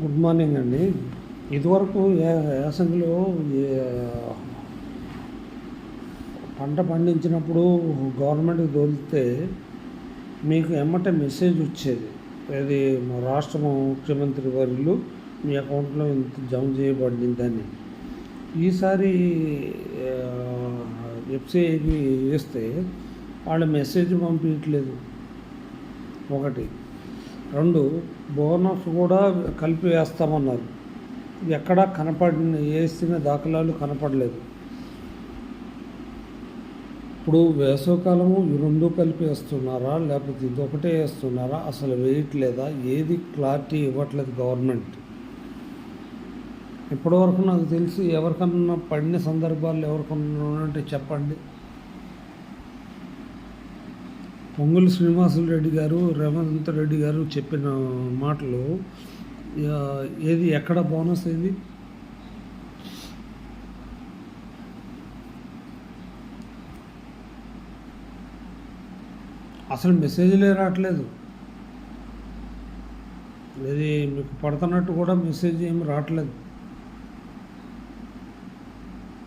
Good morning అండి. ఇదివరకు యాసంగిలో పంట పండించినప్పుడు గవర్నమెంట్కి తోలితే మీకు ఎమ్మటే మెసేజ్ వచ్చేది. అది మా రాష్ట్ర ముఖ్యమంత్రి వర్యులు మీ అకౌంట్లో ఇంత జమ చేయబడిందని. ఈసారి ఎఫ్సిఐకి వేస్తే వాళ్ళు మెసేజ్ పంపించట్లేదు. ఒకటి. రెండు, బోనస్ కూడా కలిపి వేస్తామన్నారు. ఎక్కడా వేసిన దాఖలాలు కనపడలేదు. ఇప్పుడు వేసవికాలము ఈ రెండు కలిపి వేస్తున్నారా, లేకపోతే ఇదొకటే వేస్తున్నారా, అసలు వేయట్లేదా, ఏది క్లారిటీ ఇవ్వట్లేదు గవర్నమెంట్. ఇప్పటివరకు నాకు తెలిసి ఎవరికన్నా పడిన సందర్భాలు ఎవరికన్నా ఉంటే చెప్పండి. పొంగులు శ్రీనివాసులు రెడ్డి గారు, రేవంత్ రెడ్డి గారు చెప్పిన మాటలు ఏది ఎక్కడ బోనస్ ఏది అసలు మెసేజ్లే రావట్లేదు. ఇది మీకు పడుతున్నట్టు కూడా మెసేజ్ ఏమి రావట్లేదు.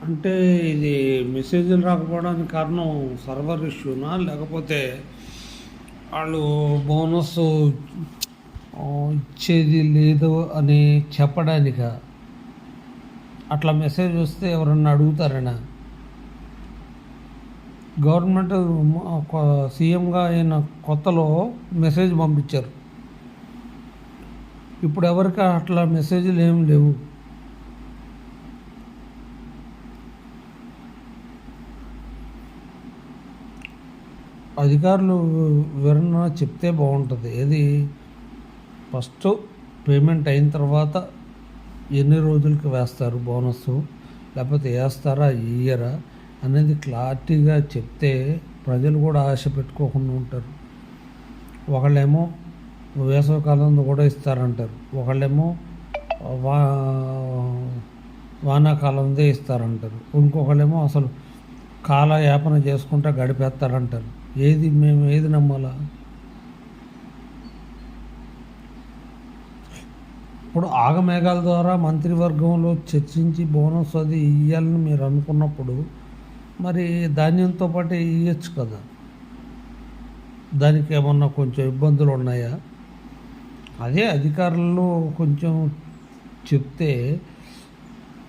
అంటే ఇది మెసేజ్లు రాకపోవడానికి కారణం సర్వర్ ఇష్యూనా, లేకపోతే వాళ్ళు బోనస్ ఇచ్చేది లేదు అని చెప్పడానిక? అట్లా మెసేజ్ వస్తే ఎవరన్నా అడుగుతారనా? గవర్నమెంట్ సీఎంగా అయిన కొత్తలో మెసేజ్ పంపించారు. ఇప్పుడు ఎవరికి అట్లా మెసేజ్లు ఏం లేవు. అధికారులు వివరణ చెప్తే బాగుంటుంది. ఏది ఫస్ట్ పేమెంట్ అయిన తర్వాత ఎన్ని రోజులకి వేస్తారు బోనస్, లేకపోతే వేస్తారా ఇయ్యరా అనేది క్లారిటీగా చెప్తే ప్రజలు కూడా ఆశ పెట్టుకోకుండా ఉంటారు. ఒకళ్ళేమో వేసవికాలంలో కూడా ఇస్తారంటారు, ఒకళ్ళేమో వానాకాలంలో ఇస్తారంటారు, ఇంకొకళ్ళేమో అసలు కాలయాపన చేసుకుంటా గడిపేస్తారంటారు. మేము ఏది నమ్మాలా? ఇప్పుడు ఆగమేఘాల ద్వారా మంత్రివర్గంలో చర్చించి బోనస్ అది ఇవ్వాలని మీరు అనుకున్నప్పుడు మరి ధాన్యంతో పాటు ఇవ్వచ్చు కదా. దానికి ఏమన్నా కొంచెం ఇబ్బందులు ఉన్నాయా? అదే అధికారులు కొంచెం చెప్తే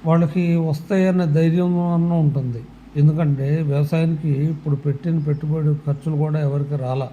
వాళ్ళకి వస్తాయన్న ధైర్యం అన్న ఉంటుంది. ఎందుకంటే వ్యవసాయానికి ఇప్పుడు పెట్టిన పెట్టుబడి ఖర్చులు కూడా ఎవరికి రాలా.